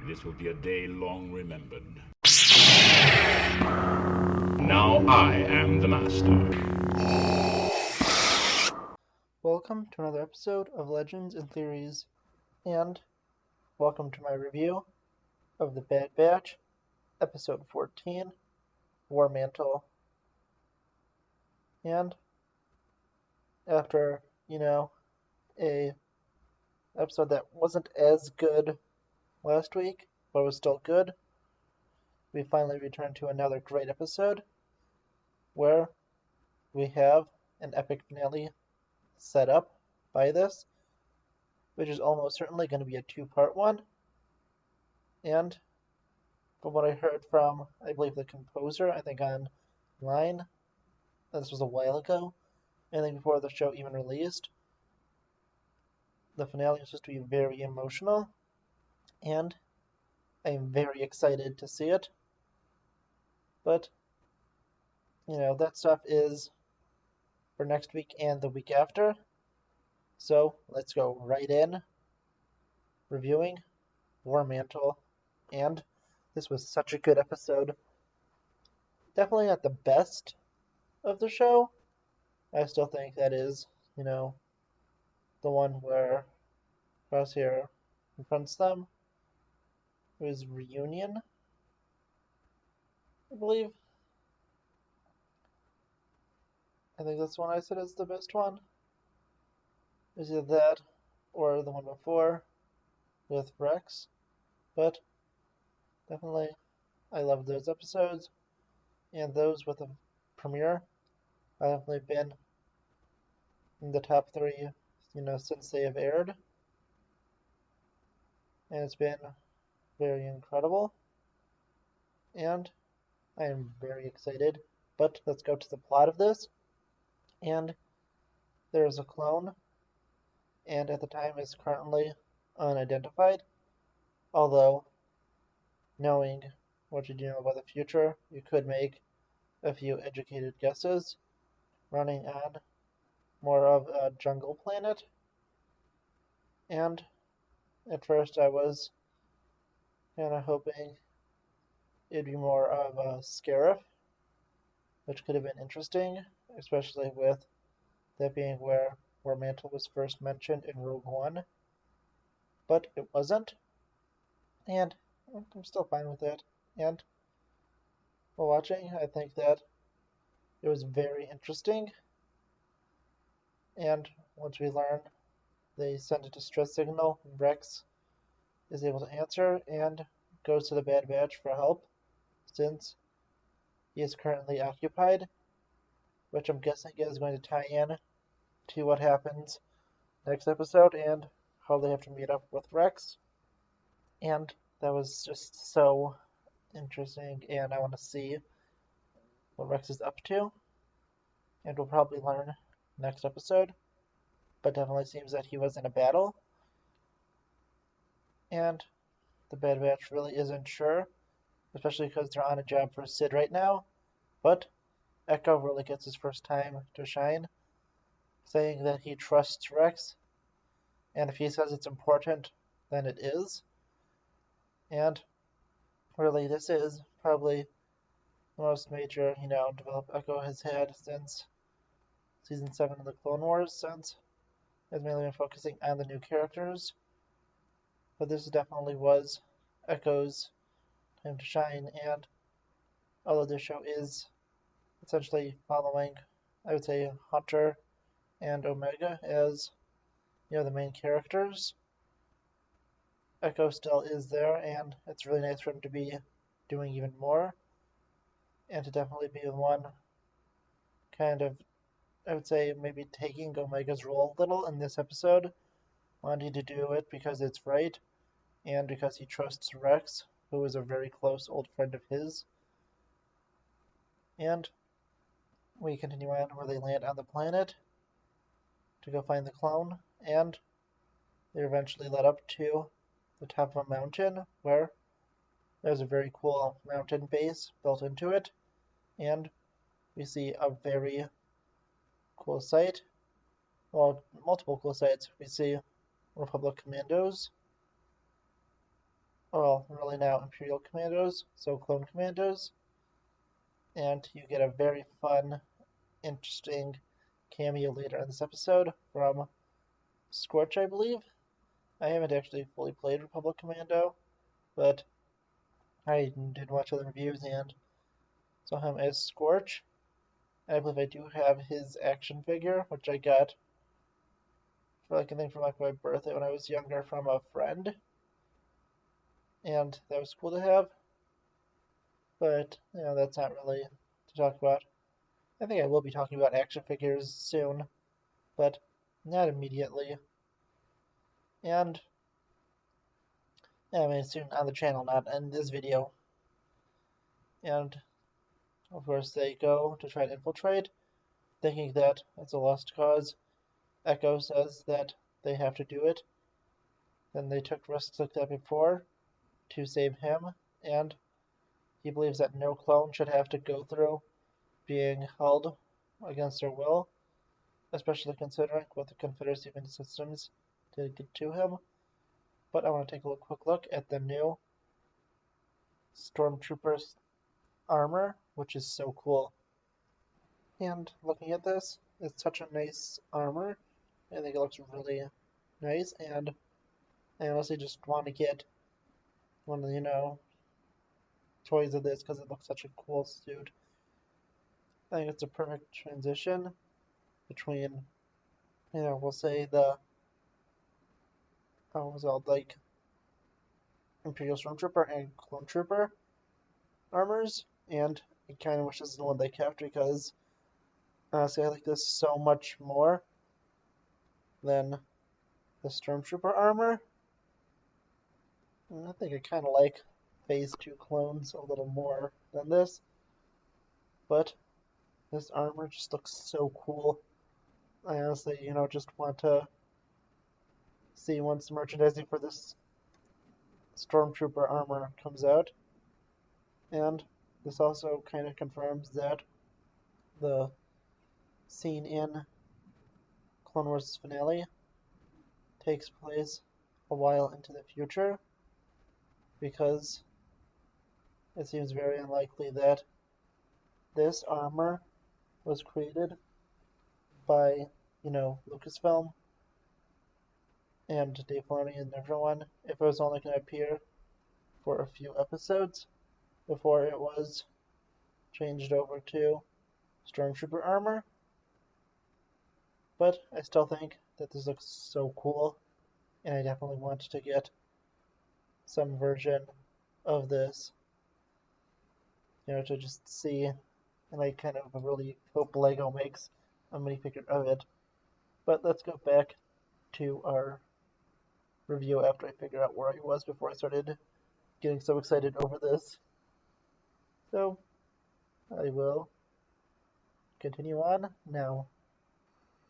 This will be a day long remembered. Now I am the master. Welcome to another episode of Legends and Theories, and welcome to my review of The Bad Batch, episode 14, War Mantle. And after, a episode that wasn't as good last week, but was still good, we finally returned to another great episode where we have an epic finale set up by this, which is almost certainly going to be a two-part one. And from what I heard from, I believe, the composer, I think online, this was a while ago, I think before the show even released, the finale was supposed to be very emotional, and I am very excited to see it. But, that stuff is for next week and the week after. So let's go right in, reviewing War Mantle. And this was such a good episode. Definitely not the best of the show. I still think that is, the one where Crosshair confronts them. It was Reunion, I believe. I think that's the one I said is the best one. It was either that or the one before with Rex. But definitely, I love those episodes. And those with the premiere have definitely been in the top three, since they have aired. And it's been very incredible. And I am very excited. But let's go to the plot of this. And there is a clone, and at the time is currently unidentified. Although, knowing what you do know about the future, you could make a few educated guesses, running on more of a jungle planet. And at first I was kind of hoping it'd be more of a Scarif, which could have been interesting, especially with that being where Mantle was first mentioned in Rogue One. But it wasn't, and I'm still fine with it. And while watching, I think that it was very interesting. And once we learn they send a distress signal, Rex is able to answer and goes to the Bad Batch for help, since he is currently occupied, which I'm guessing is going to tie in to what happens next episode and how they have to meet up with Rex. And that was just so interesting, and I want to see what Rex is up to. And we'll probably learn next episode, but definitely seems that he was in a battle. And the Bad Batch really isn't sure, especially because they're on a job for Sid right now. But Echo really gets his first time to shine, saying that he trusts Rex, and if he says it's important, then it is. And really, this is probably the most major, develop Echo has had since Season 7 of the Clone Wars, since it's mainly been focusing on the new characters. But this definitely was Echo's time to shine, and although this show is essentially following, I would say, Hunter and Omega as, the main characters, Echo still is there, and it's really nice for him to be doing even more, and to definitely be the one kind of, I would say, maybe taking Omega's role a little in this episode, wanting to do it because it's right, and because he trusts Rex, who is a very close old friend of his. And we continue on where they land on the planet to go find the clone, and they're eventually led up to the top of a mountain where there's a very cool mountain base built into it, and we see a very cool sight. Well, multiple cool sights. We see Republic commandos well, really now Imperial Commandos, so clone commandos, and you get a very fun, interesting cameo later in this episode from Scorch, I believe. I haven't actually fully played Republic Commando, but I did watch other reviews and saw him as Scorch. And I believe I do have his action figure, which I got for I think for like my birthday when I was younger from a friend, and that was cool to have. But that's not really to talk about. I think I will be talking about action figures soon, but not immediately. And I mean soon on the channel, not in this video. And of course they go to try to infiltrate, thinking that it's a lost cause. Echo says that they have to do it. Then they took risks like that before to save him, and he believes that no clone should have to go through being held against their will, especially considering what the Confederacy systems did to him. But I want to take a quick look at the new Stormtrooper's armor, which is so cool. And looking at this, it's such a nice armor. I think it looks really nice, and I honestly just want to get one of the toys of this because it looks such a cool suit. I think it's a perfect transition between, we'll say the, what was it called, like Imperial Stormtrooper and Clone Trooper armors, and I kind of wish this is the one they kept because honestly I like this so much more than the Stormtrooper armor. And I think I kind of like Phase 2 clones a little more than this, but this armor just looks so cool. I honestly, just want to see once merchandising for this Stormtrooper armor comes out. And this also kind of confirms that the scene in Clone Wars finale takes place a while into the future, because it seems very unlikely that this armor was created by, Lucasfilm and Dave Filoni and everyone if it was only going to appear for a few episodes before it was changed over to Stormtrooper armor. But I still think that this looks so cool, and I definitely want to get some version of this, to just see, and I kind of really hope LEGO makes a minifigure of it. But let's go back to our review after I figure out where I was before I started getting so excited over this. So I will continue on now.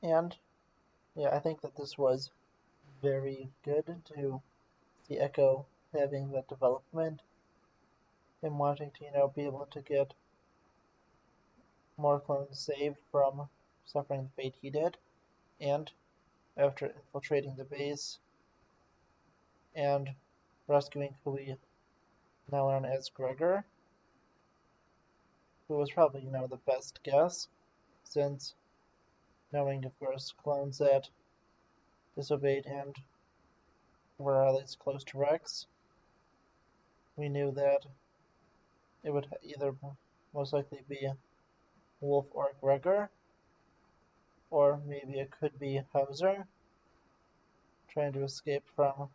And yeah, I think that this was very good to see Echo having that development and wanting to, be able to get more clones saved from suffering the fate he did. And after infiltrating the base and rescuing who we now learn as Gregor, who was probably, the best guess, since knowing, of course, clones that disobeyed and were at least close to Rex, we knew that it would either most likely be Wolf or Gregor, or maybe it could be Hauser trying to escape from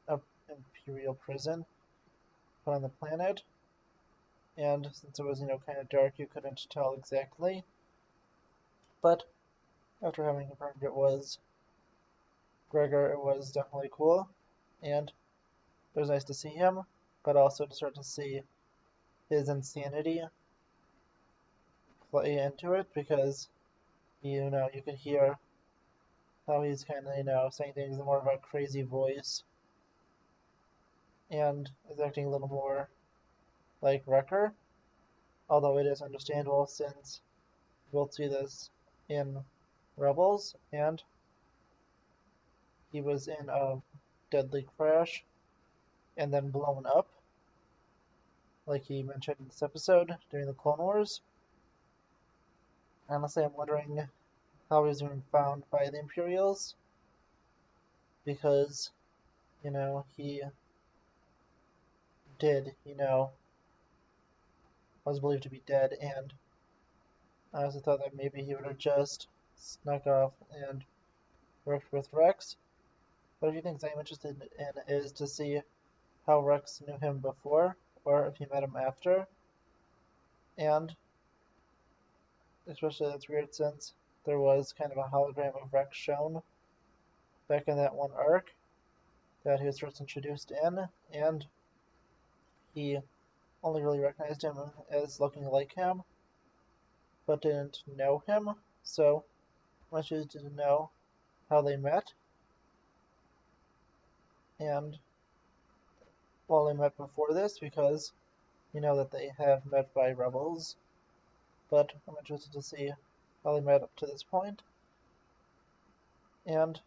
an Imperial prison put on the planet. And since it was, kind of dark, you couldn't tell exactly. But after having confirmed it was Gregor, it was definitely cool. And it was nice to see him, but also to start to see his insanity play into it, because, you could hear how he's kind of, saying things in more of a crazy voice and is acting a little more like Wrecker, although it is understandable since we'll see this in Rebels, and he was in a deadly crash and then blown up, like he mentioned in this episode during the Clone Wars. Honestly, I'm wondering how he was even found by the Imperials, because, he did, was believed to be dead, and I also thought that maybe he would have just snuck off and worked with Rex. But a few things I'm interested in is to see how Rex knew him before, or if he met him after. And especially that's weird since there was kind of a hologram of Rex shown back in that one arc that he was first introduced in, and he only really recognized him as looking like him, but didn't know him. So I'm interested to know how they met, and well, they met before this because you know that they have met by rebels, but I'm interested to see how they met up to this point, and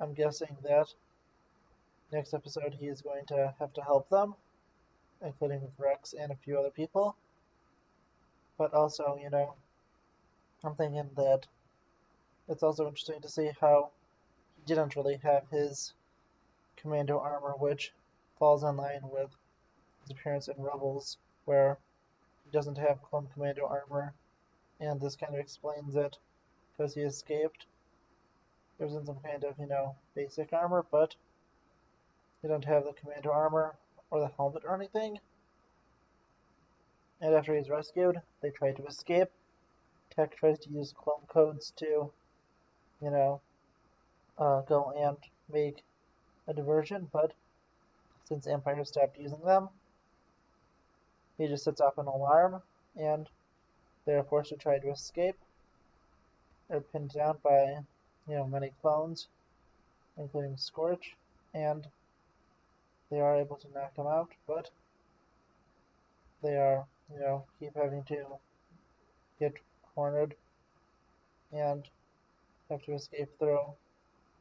I'm guessing that next episode he is going to have to help them, including with Rex and a few other people. But also, I'm thinking that it's also interesting to see how he didn't really have his commando armor, which falls in line with his appearance in Rebels, where he doesn't have clone commando armor, and this kind of explains it because he escaped. He was in some kind of, basic armor, but he didn't have the commando armor or the helmet or anything. And after he's rescued, they try to escape. Tech tries to use clone codes to, you know, go and make a diversion, but since Empire stopped using them, he just sets off an alarm, and they are forced to try to escape. They're pinned down by, many clones, including Scorch, and they are able to knock them out, but they are, keep having to get cornered and have to escape through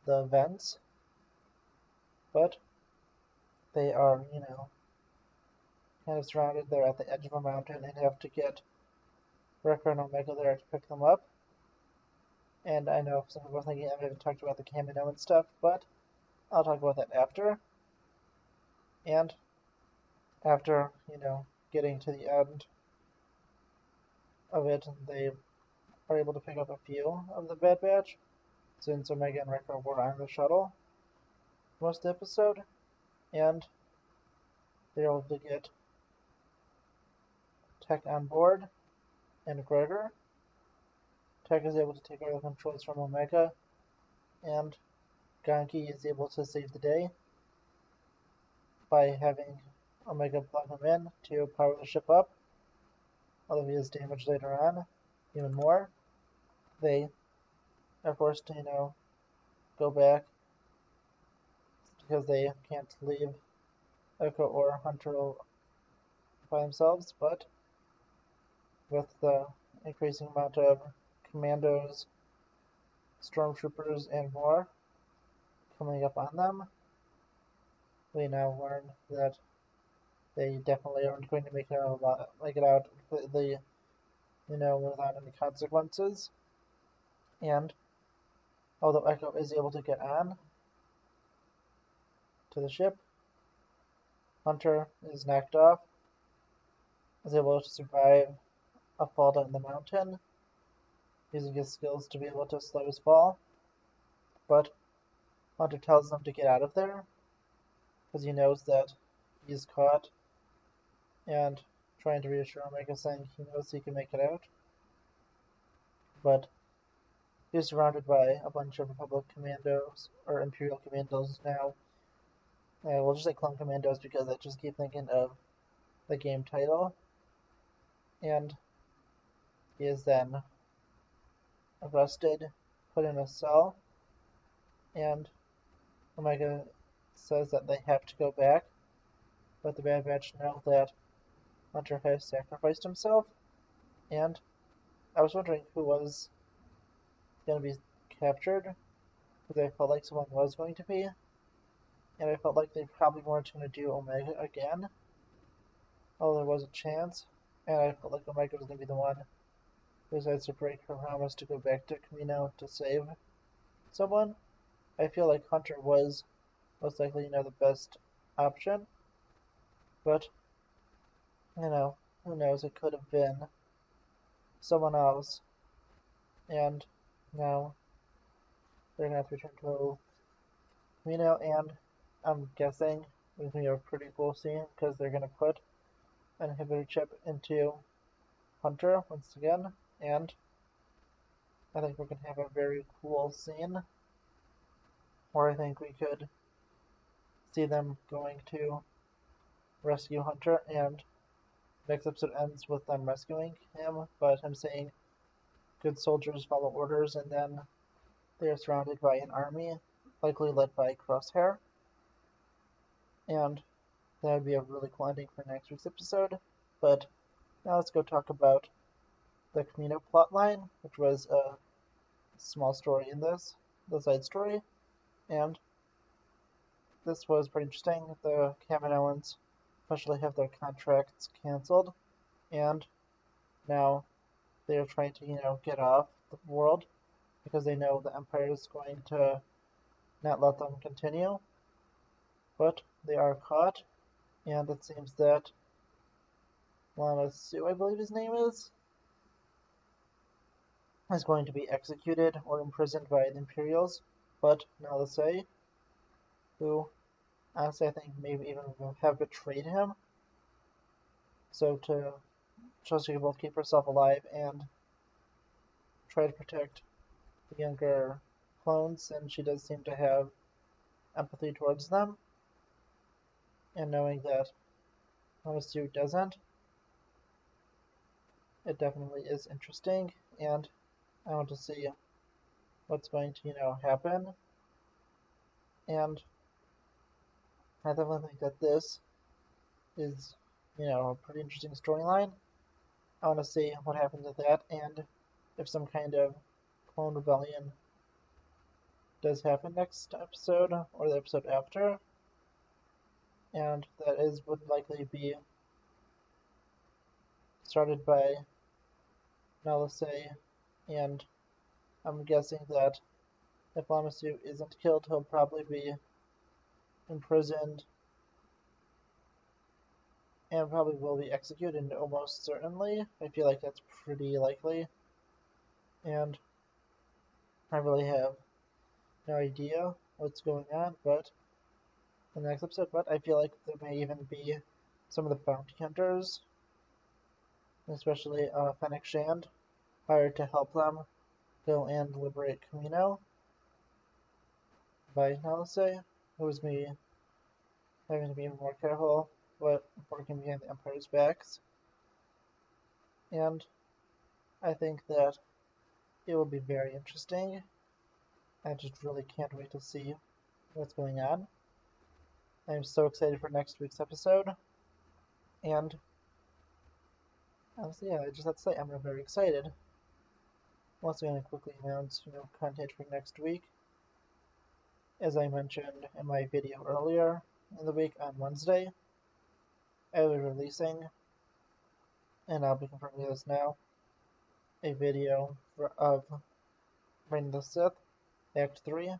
the vents. But they are, kind of surrounded. They're at the edge of a mountain and have to get Wrecker and Omega there to pick them up. And I know some people are thinking I haven't talked about the cameo and stuff, but I'll talk about that after. And after, getting to the end of it, they are able to pick up a few of the Bad Batch, since Omega and Wrecker were on the shuttle most of the episode, and they're able to get Tech on board and Gregor. Tech is able to take over the controls from Omega, and Ganke is able to save the day by having Omega plug him in to power the ship up, although he is damaged later on even more. They are forced to, go back because they can't leave Echo or Hunter by themselves, but with the increasing amount of commandos, stormtroopers, and more coming up on them, we now learn that they definitely aren't going to make it out completely, without any consequences. And although Echo is able to get on to the ship, Hunter is knocked off, is able to survive a fall down the mountain, using his skills to be able to slow his fall. But Hunter tells them to get out of there, because he knows that he's caught, and trying to reassure Omega, saying he knows he can make it out. But he's surrounded by a bunch of Republic commandos, or Imperial commandos now. We'll just say Clone Commandos because I just keep thinking of the game title. And he is then arrested, put in a cell, and Omega says that they have to go back, but the Bad Batch know that Hunter has sacrificed himself, and I was wondering who was going to be captured, because I felt like someone was going to be, and I felt like they probably weren't going to do Omega again, although there was a chance, and I felt like Omega was going to be the one who decides to break her promise to go back to Camino to save someone. I feel like Hunter was most likely, the best option, but, who knows, it could have been someone else, and now they're going to have to return to Camino, and I'm guessing it's going to be a pretty cool scene because they're going to put an inhibitor chip into Hunter once again, and I think we're going to have a very cool scene where I think we could see them going to rescue Hunter, and next episode ends with them rescuing him, but him saying good soldiers follow orders, and then they are surrounded by an army, likely led by Crosshair, and that would be a really cool ending for next week's episode. But now let's go talk about the Camino plotline, which was a small story in this, the side story, and this was pretty interesting. The Kaminoans officially have their contracts canceled, and now they are trying to, get off the world because they know the Empire is going to not let them continue. But they are caught, and it seems that Lama Su, I believe his name is going to be executed or imprisoned by the Imperials. But Nalase, who honestly I think maybe even have betrayed him, so she can both keep herself alive and try to protect the younger clones, and she does seem to have empathy towards them. And knowing that Hamasu doesn't, it definitely is interesting, and I want to see what's going to, happen. And I definitely think that this is, a pretty interesting storyline. I want to see what happens with that, and if some kind of clone rebellion does happen next episode or the episode after, and that would likely be started by Nalase, and I'm guessing that if Lamasu isn't killed, he'll probably be imprisoned and probably will be executed almost certainly. I feel like that's pretty likely, and I really have no idea what's going on, but in the next episode, but I feel like there may even be some of the bounty hunters, especially Fennec Shand, hired to help them go and liberate Camino by Nalase, who was me having to be even more careful but working behind the Empire's backs. And I think that it will be very interesting. I just really can't wait to see what's going on. I'm so excited for next week's episode. And honestly, I just have to say I'm very excited. Once again, I quickly announce, content for next week. As I mentioned in my video earlier in the week on Wednesday, I will be releasing, and I'll be confirming this now, a video of Reign of the Sith, Act 3,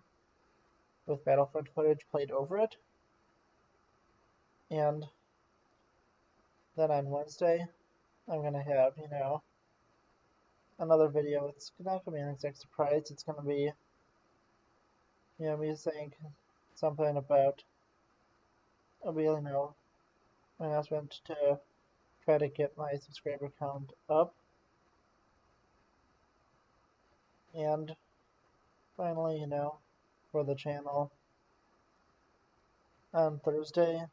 with Battlefront footage played over it. And then on Wednesday, I'm going to have, another video. It's not going to be an exact surprise. It's going to be, me saying something about, my announcement to try to get my subscriber count up. And finally, for the channel on Thursday,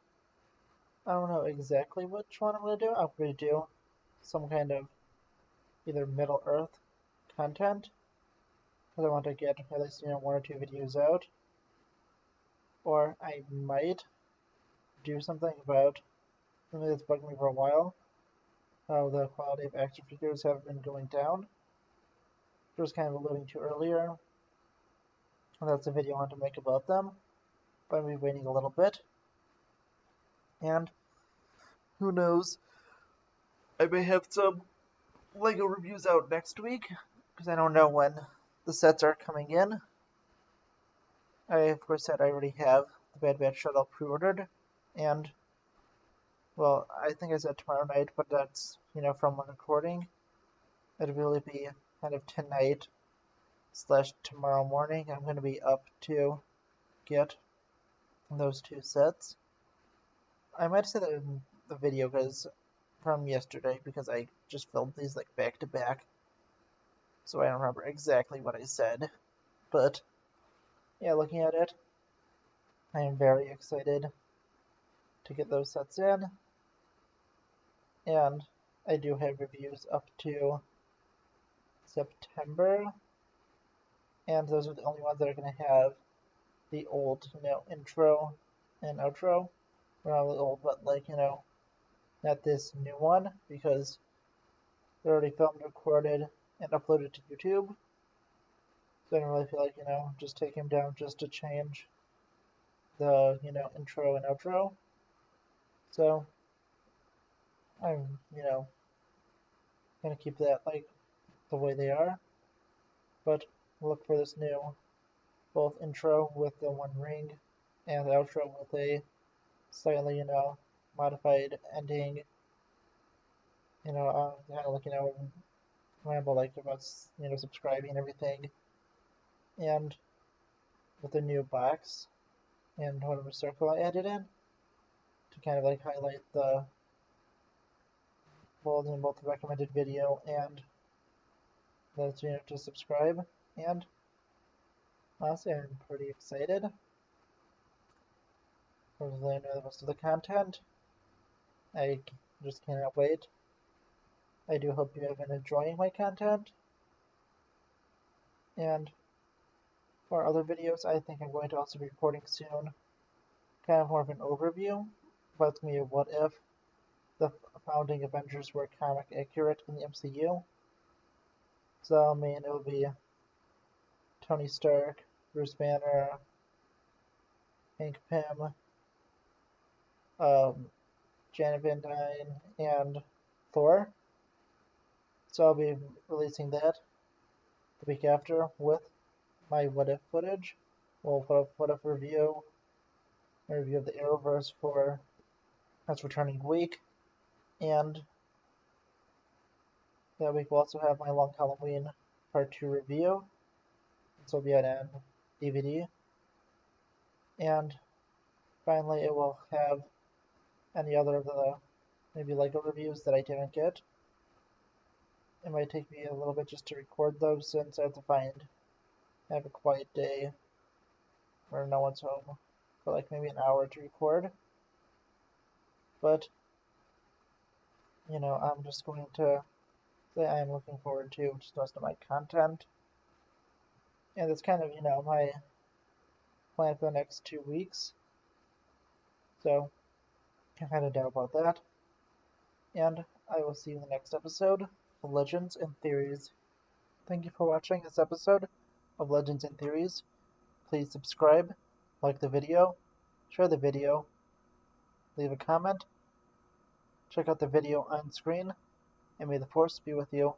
I don't know exactly which one I'm going to do. I'll probably do some kind of either Middle Earth content, because I want to get at least, one or two videos out. Or I might do something about something that's bugged me for a while, how the quality of action figures have been going down. Which was kind of alluding to earlier. And that's a video I want to make about them. I'll be waiting a little bit. And who knows, I may have some LEGO reviews out next week, because I don't know when the sets are coming in. I, of course, said I already have the Bad Batch Shuttle pre-ordered, and, well, I think I said tomorrow night, but that's, from one recording. It'll really be kind of tonight / tomorrow morning. I'm going to be up to get those two sets. I might say that in the video from yesterday, because I just filmed these like back to back, so I don't remember exactly what I said. But yeah, looking at it, I am very excited to get those sets in, and I do have reviews up to September, and those are the only ones that are going to have the old, intro and outro. Well, not really old, but like, not this new one, because they're already filmed, recorded, and uploaded to YouTube. So I don't really feel like, just taking them down just to change the, intro and outro. So I'm, gonna keep that like the way they are. But look for this new both intro with the one ring and the outro with a slightly, modified ending. Kind of like, ramble like about, subscribing and everything. And with a new box and whatever circle I added in to kind of like highlight the both in both the recommended video and that to subscribe. And honestly, I'm pretty excited for the rest of the content. I just cannot wait. I do hope you have been enjoying my content. And for other videos, I think I'm going to also be recording soon kind of more of an overview about me of what if the founding Avengers were comic accurate in the MCU. So, I mean, it will be Tony Stark, Bruce Banner, Hank Pym, Janet Van Dyne, and Thor. So I'll be releasing that the week after with my what if footage. Well, what if review, a review of the Arrowverse for its returning week, and that week we'll also have my Long Halloween Part 2 review. This will be out on DVD. And finally, it will have any other of the maybe LEGO reviews that I didn't get. It might take me a little bit just to record those since I have a quiet day where no one's home for like maybe an hour to record. But, I'm just going to say I'm looking forward to just the rest of my content. And that's kind of, my plan for the next 2 weeks. So, I kind of doubt about that. And I will see you in the next episode of Legends and Theories. Thank you for watching this episode of Legends and Theories. Please subscribe, like the video, share the video, leave a comment, check out the video on screen, and may the Force be with you.